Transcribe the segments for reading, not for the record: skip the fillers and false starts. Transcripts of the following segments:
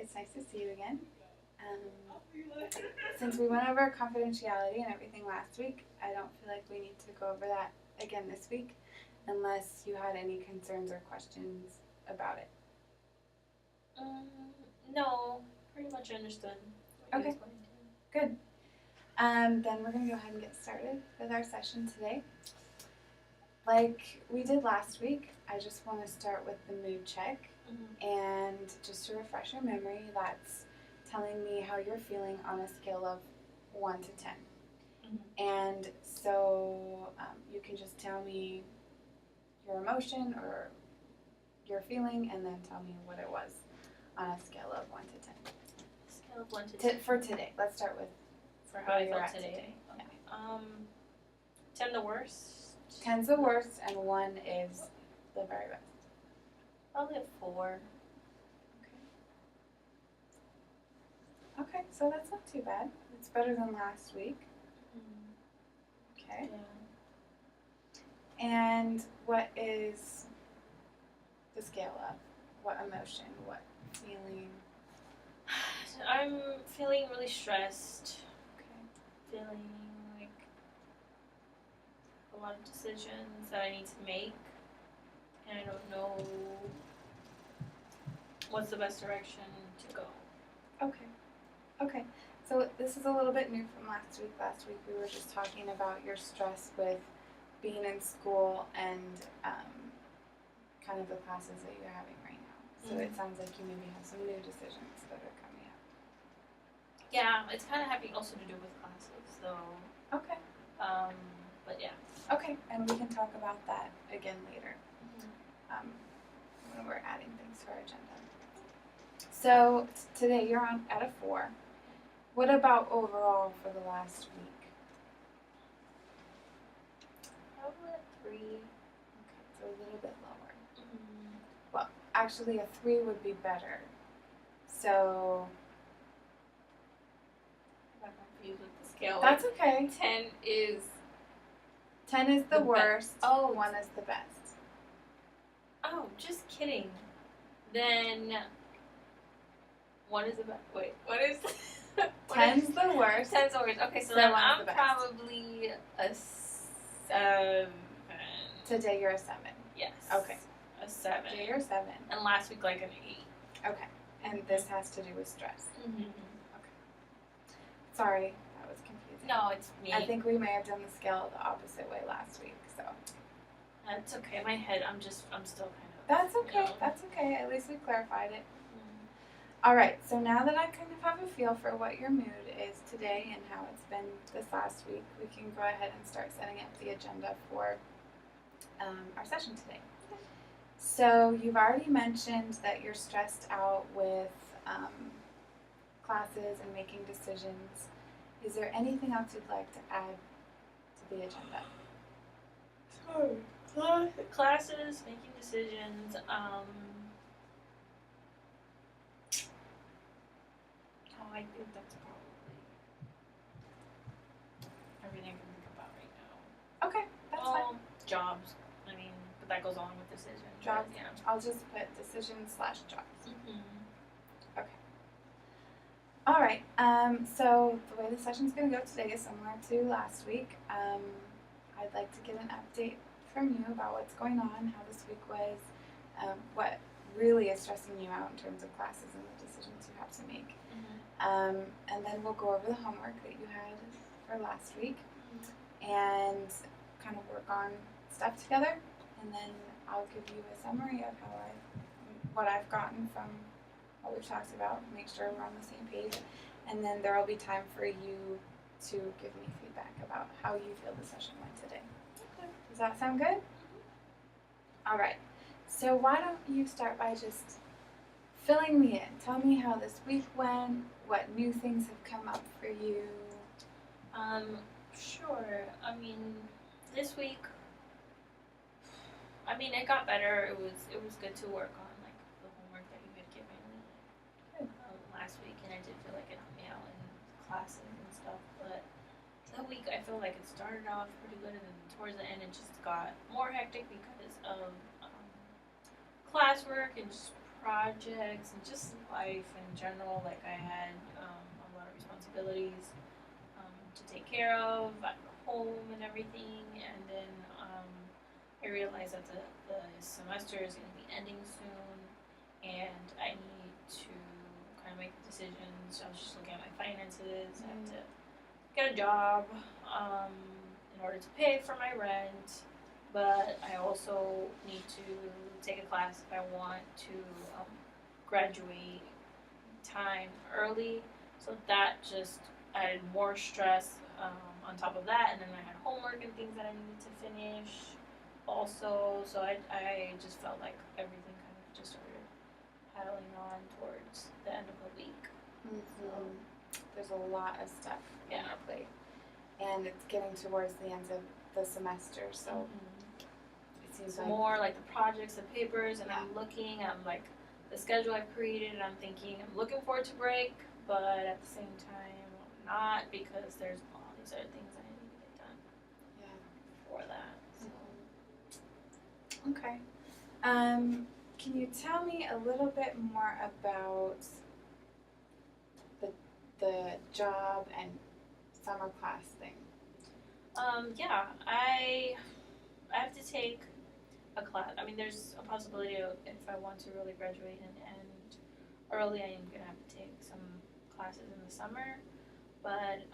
it's nice to see you again. Since we went over confidentiality and everything last week, I don't feel like we need to go over that again this week unless you had any concerns or questions about it. No, pretty much understood. Okay, good. Then we're going to go ahead and get started with our session today. Like we did last week, I just want to start with the mood check. And just to refresh your memory, that's telling me how you're feeling on a scale of 1 to 10. And so you can just tell me your emotion or your feeling and then tell me what it was on a scale of 1 to 10. Scale of 1 to 10? For today. Let's start with for how I felt today. Okay. Yeah. 10 the worst? 10's the worst and 1 is the very best. Probably a 4. Okay, so that's not too bad. It's better than last week. Okay. Yeah. And what is the scale of? What emotion? What feeling? I'm feeling really stressed. Okay. Feeling like a lot of decisions that I need to make. And I don't know what's the best direction to go. Okay. So this is a little bit new from last week. Last week we were just talking about your stress with being in school and kind of the classes that you're having right now. So it sounds like you maybe have some new decisions that are coming up. Yeah, it's kind of having also to do with classes, so. Okay. But yeah. Okay, and we can talk about that again later when we're adding things to our agenda. So today you're on at a 4. What about overall for the last week? Probably a 3. Okay, so a little bit lower. Well, actually a 3 would be better. So I'm confused with the scale. That's okay. 10 is the worst. Oh, 1 is the best. Oh, just kidding. Then 1 is the best. Wait, what is? 10's the worst. 10's the worst. Okay, so then I'm probably a 7. Today you're a 7. Yes. Okay. A 7. Today you're a 7. And last week like an 8. Okay. And this has to do with stress. Okay. Sorry, that was confusing. No, it's me. I think we may have done the scale the opposite way last week, so. That's okay. My head, I'm still kind of. That's okay. That's okay. At least we clarified it. All right, so now that I kind of have a feel for what your mood is today and how it's been this last week, we can go ahead and start setting up the agenda for our session today. Okay. So you've already mentioned that you're stressed out with classes and making decisions. Is there anything else you'd like to add to the agenda? Sorry. Classes, making decisions, I think that's probably everything I can think about right now. Okay, that's fine. Jobs. I mean, but that goes along with decisions. Jobs. Yeah. I'll just put decisions/jobs. Okay. All right. So the way the session's going to go today is similar to last week. I'd like to get an update from you about what's going on, how this week was, what really is stressing you out in terms of classes and the decisions you have to make. And then we'll go over the homework that you had for last week and kind of work on stuff together. And then I'll give you a summary of what I've gotten from what we've talked about, make sure we're on the same page. And then there will be time for you to give me feedback about how you feel the session went today. Okay. Does that sound good? All right. So why don't you start by just filling me in. Tell me how this week went, what new things have come up for you. Sure. I mean, this week, it got better. It was good to work on like the homework that you had given me last week, and I did feel like it helped me out in classes and stuff. But that week, I feel like it started off pretty good, and then towards the end, it just got more hectic because of classwork and just projects and just life in general. Like I had a lot of responsibilities to take care of at home and everything, and then I realized that the semester is going to be ending soon, and I need to kind of make decisions. I was just looking at my finances. I have to get a job in order to pay for my rent, but I also need to take a class if I want to graduate time early. So that just added more stress on top of that, and then I had homework and things that I needed to finish also. So I just felt like everything kind of just started piling on towards the end of the week. Mm-hmm. There's a lot of stuff on Yeah. our plate, and it's getting towards the end of the semester, so it seems It's like more like the projects, the papers, and Yeah. I'm like the schedule I've created, and I'm thinking I'm looking forward to break, but at the same time I'm not, because there's all these other things I need to get done for that. So. Okay. Can you tell me a little bit more about the job and summer class thing? Yeah, I have to take a class. I mean, there's a possibility of, if I want to really graduate and end early, I am gonna have to take some classes in the summer. But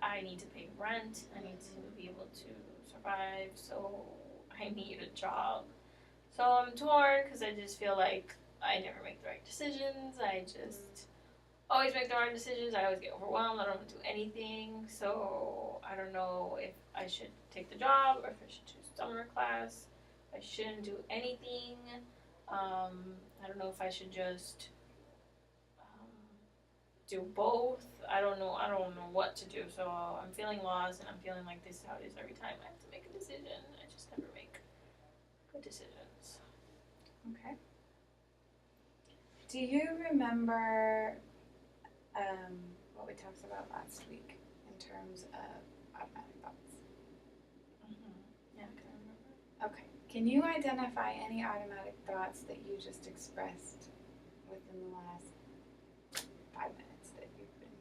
I need to pay rent. I need to be able to survive. So I need a job. So I'm torn because I just feel like I never make the right decisions. I just always make the wrong decisions. I always get overwhelmed. I don't want to do anything. So I don't know if I should take the job or if I should choose summer class. I shouldn't do anything. I don't know if I should just do both. I don't know what to do. So I'm feeling lost, and I'm feeling like this is how it is every time I have to make a decision. I just never make good decisions. Okay. Do you remember what we talked about last week in terms of automatic thoughts? Yeah, I can remember. Okay. Can you identify any automatic thoughts that you just expressed within the last 5 minutes that you've been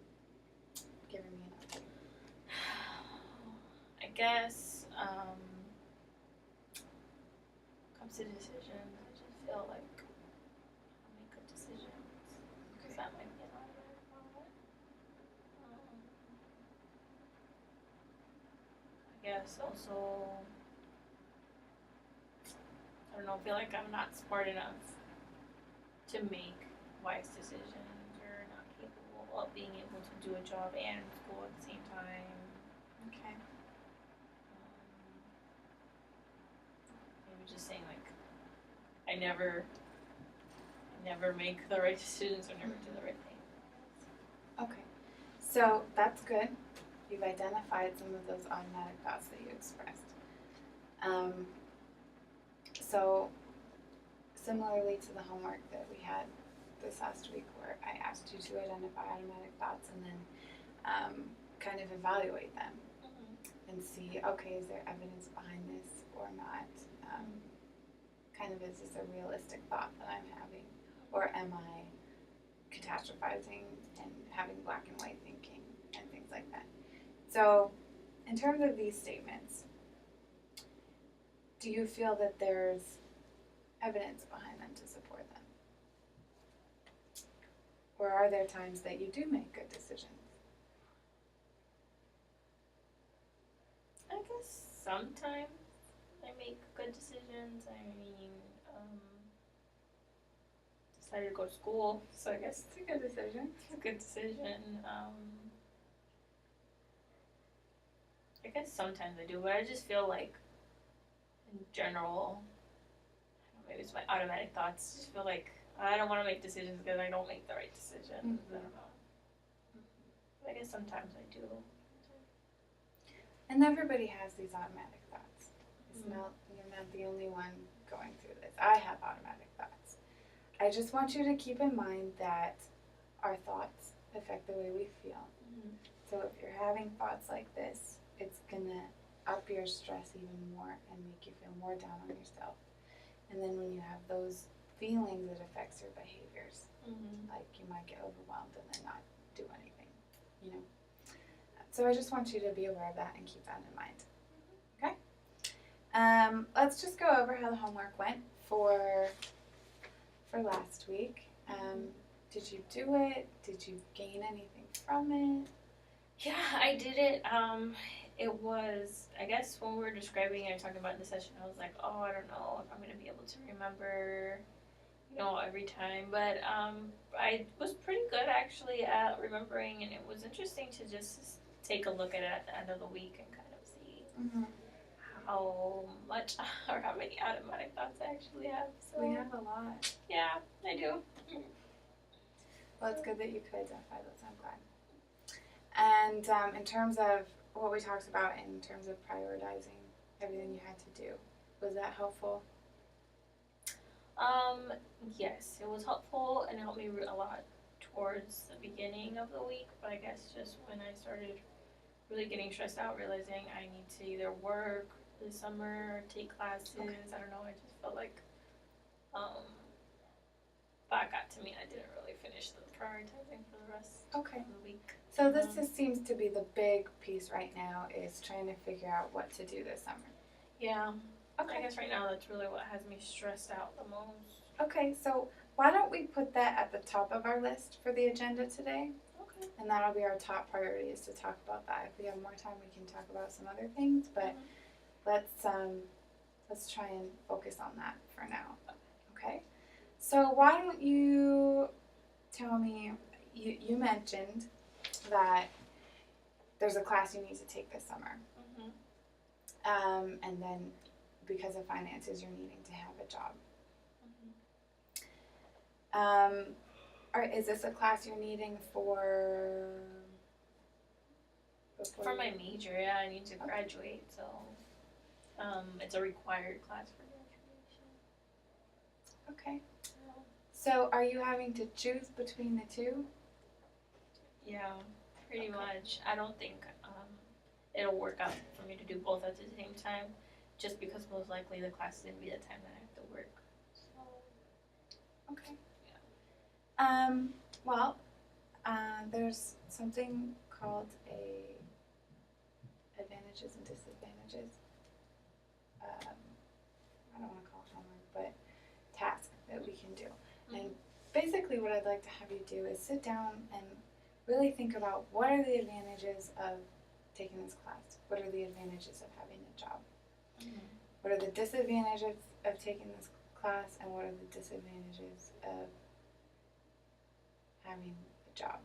giving me an update? I guess comes to decisions, I just feel like I make good decisions. Because that might be an automatic thought. I guess also, I don't know, I feel like I'm not smart enough to make wise decisions, or not capable of being able to do a job and school at the same time. Okay. Maybe just saying like I never make the right decisions or never do the right thing. Okay. So that's good. You've identified some of those automatic thoughts that you expressed. So similarly to the homework that we had this last week, where I asked you to identify automatic thoughts and then kind of evaluate them and see, okay, is there evidence behind this or not? Kind of, is this a realistic thought that I'm having, or am I catastrophizing and having black and white thinking and things like that? So in terms of these statements, do you feel that there's evidence behind them to support them? Or are there times that you do make good decisions? I guess sometimes I make good decisions. I mean, decided to go to school, so I guess It's a good decision. it's a good decision. I guess sometimes I do, but I just feel like, in general, maybe it's my automatic thoughts. I just feel like I don't want to make decisions because I don't make the right decisions. I don't know. But I guess sometimes I do. And everybody has these automatic thoughts. It's not, you're not the only one going through this. I have automatic thoughts. I just want you to keep in mind that our thoughts affect the way we feel. So if you're having thoughts like this, it's gonna up your stress even more and make you feel more down on yourself. And then when you have those feelings, it affects your behaviors. Mm-hmm. Like you might get overwhelmed and then not do anything, you know. So I just want you to be aware of that and keep that in mind. Okay? Let's just go over how the homework went for last week. Did you do it? Did you gain anything from it? Yeah, I did it. It was, I guess when we were describing it or talking about the session, I was like, oh, I don't know if I'm going to be able to remember, every time. But I was pretty good actually at remembering, and it was interesting to just take a look at it at the end of the week and kind of see how much or how many automatic thoughts I actually have. So We have a lot. yeah, I do. Well, it's good that you could identify those. I'm glad. And in terms of what we talked about in terms of prioritizing everything you had to do, was that helpful? Yes, it was helpful and it helped me a lot towards the beginning of the week, but I guess just when I started really getting stressed out, realizing I need to either work this summer or take classes, okay. I don't know, I just felt like that got to me and I didn't really finish the prioritizing for the rest of the week. So this just seems to be the big piece right now, is trying to figure out what to do this summer. Yeah. Okay. I guess right now that's really what has me stressed out the most. Okay, so why don't we put that at the top of our list for the agenda today? Okay. And that'll be our top priority, is to talk about that. If we have more time, we can talk about some other things, but let's try and focus on that for now. Okay? So why don't you tell me, you mentioned that there's a class you need to take this summer. And then because of finances, you're needing to have a job. Is this a class you're needing for my major? Yeah, I need to graduate, so it's a required class for graduation. Okay. So are you having to choose between the two? Yeah, pretty much. I don't think it'll work out for me to do both at the same time, just because most likely the class is going to be the time that I have to work. So, okay. Yeah. There's something called advantages and disadvantages. I don't want to call it homework, but task that we can do. And basically what I'd like to have you do is sit down and really think about what are the advantages of taking this class? What are the advantages of having a job? What are the disadvantages of taking this class, and what are the disadvantages of having a job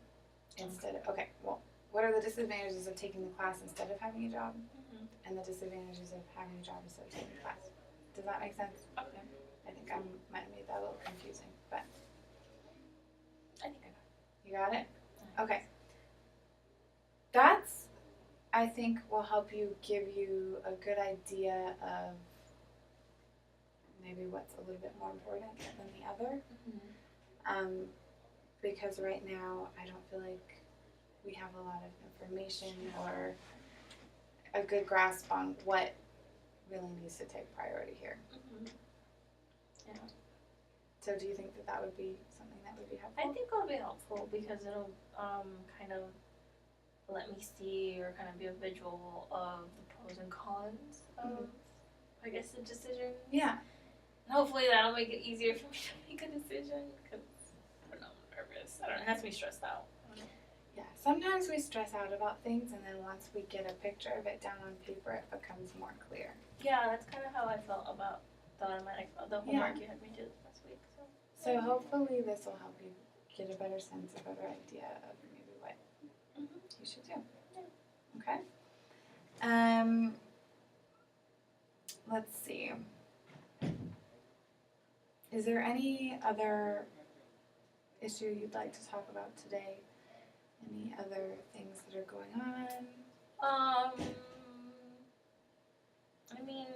what are the disadvantages of taking the class instead of having a job, and the disadvantages of having a job instead of taking the class? Does that make sense? Okay. I think I might have made that a little confusing, but I think I got it. You got it? Okay. That's, I think, will help give you a good idea of maybe what's a little bit more important than the other. Because right now I don't feel like we have a lot of information or a good grasp on what really needs to take priority here. Yeah. So do you think that would be something that would be helpful? I think it'll be helpful because it'll kind of let me see or kind of be a visual of the pros and cons of, I guess, the decision. Yeah. And hopefully that'll make it easier for me to make a decision because, I don't know, I'm nervous. I don't know, it has me stressed out. Yeah, sometimes we stress out about things, and then once we get a picture of it down on paper, it becomes more clear. Yeah, that's kind of how I felt about the homework you had me do last week. So hopefully this will help you get a better sense, a better idea of maybe what you should do. Yeah. Okay. Let's see. Is there any other issue you'd like to talk about today? Any other things that are going on? I mean,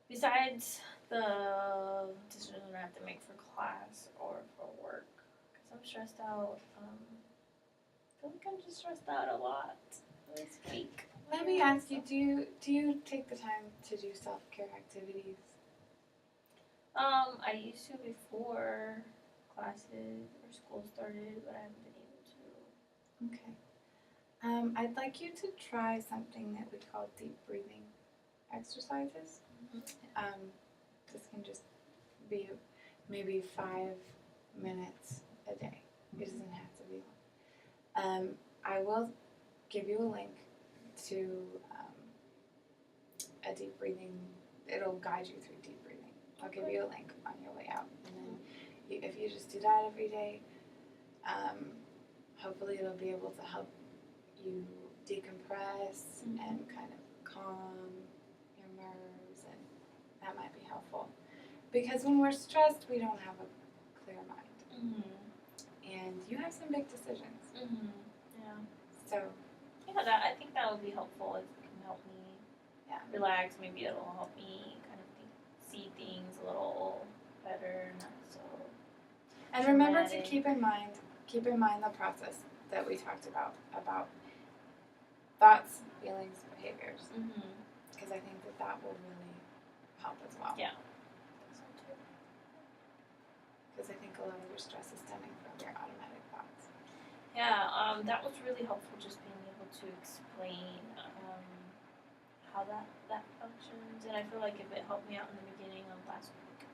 besides the decision I have to make for class or for work, because I'm stressed out. I feel like I'm just stressed out a lot this week. Let me ask you, do you take the time to do self-care activities? I used to before classes or school started, but I haven't been able to. Okay. I'd like you to try something that we call deep breathing exercises. This can just be maybe 5 minutes a day. It doesn't have to be long. I will give you a link to a deep breathing. It'll guide you through deep breathing. I'll give you a link on your way out, and then if you just do that every day, hopefully it'll be able to help you decompress and kind of calm your nerves, and that might be helpful. Because when we're stressed, we don't have a clear mind, and you have some big decisions. Yeah. So yeah, I think that would be helpful. If it can help me relax, maybe it'll help me kind of see things a little better, not so. And remember to keep in mind the process that we talked about thoughts, feelings, behaviors, because I think that will really help as well. Yeah. Because I think a lot of your stress is stemming from your automatic thoughts. Yeah, that was really helpful, just being able to explain how that functions, and I feel like if it helped me out in the beginning of last week,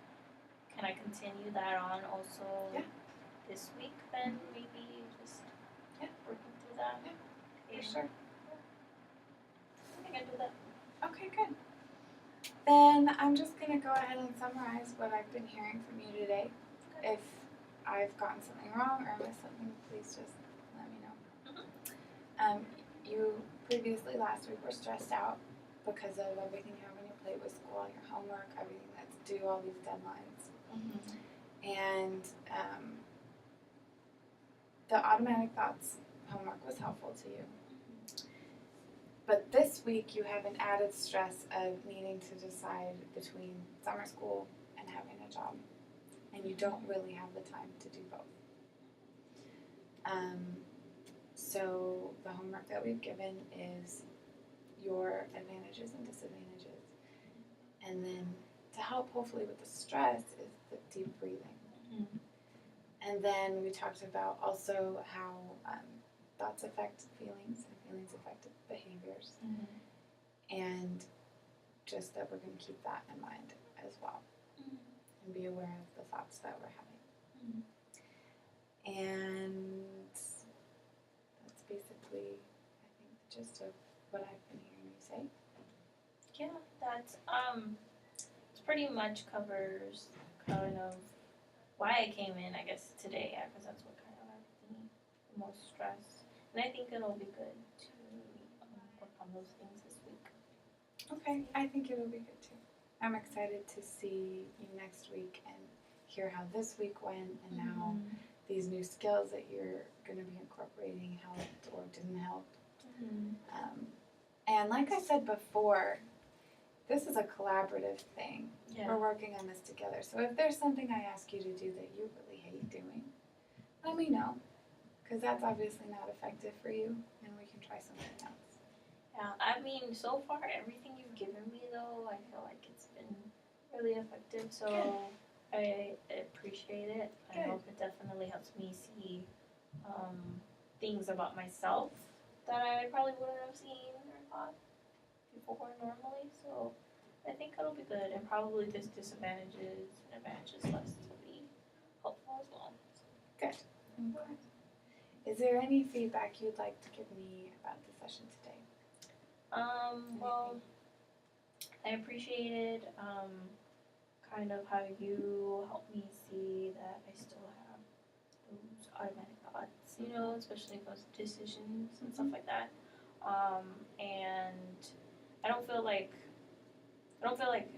can I continue that on also this week then, maybe just working through that? Yeah, for sure. I think I do that. Okay, good. Then I'm just going to go ahead and summarize what I've been hearing from you today. If I've gotten something wrong or missed something, please just let me know. You previously last week were stressed out because of everything you have on your plate with school, your homework, everything that's due, all these deadlines. And the automatic thoughts homework was helpful to you. But this week you have an added stress of needing to decide between summer school and having a job. And you don't really have the time to do both. So the homework that we've given is your advantages and disadvantages. And then to help hopefully with the stress is the deep breathing. And then we talked about also how thoughts affect feelings and feelings affect behaviors. And just that we're going to keep that in mind as well. And be aware of the thoughts that we're having. And that's basically, I think, the gist of what I've been hearing you say. Yeah, that's it pretty much covers kind of why I came in, I guess, today, because that's what kind of had me the most stress. And I think it'll be good to work on those things this week. Okay, I think it'll be good too. I'm excited to see you next week and hear how this week went and how these new skills that you're going to be incorporating helped or didn't help. And like I said before, this is a collaborative thing. We're working on this together. So if there's something I ask you to do that you really hate doing, let me know. Because that's obviously not effective for you, and we can try something else. Yeah, I mean, so far, everything you've given me, though, I feel like it's been really effective. So I appreciate it. I hope it definitely helps me see things about myself that I probably wouldn't have seen or thought before normally. So I think it'll be good, and probably this disadvantages and advantages list will be helpful as well. Good. Okay. Is there any feedback you'd like to give me about the session today? Well, I appreciated kind of how you helped me see that I still have those automatic thoughts, you know, especially those decisions and stuff like that. And I don't feel like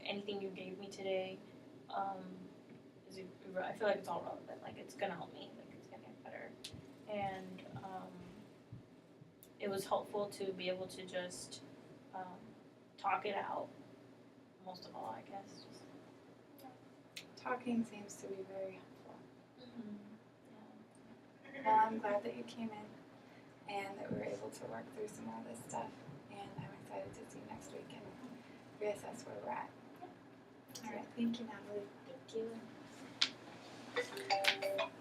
anything you gave me today I feel like it's all relevant. Like, it's gonna help me. Like, it's gonna get better. And it was helpful to be able to just talk it out. Most of all, I guess. Just Talking seems to be very helpful. Well, I'm glad that you came in and that we were able to work through some of this stuff. And I'm excited to see you next week and reassess where we're at. All right. Thank you, Natalie. Thank you.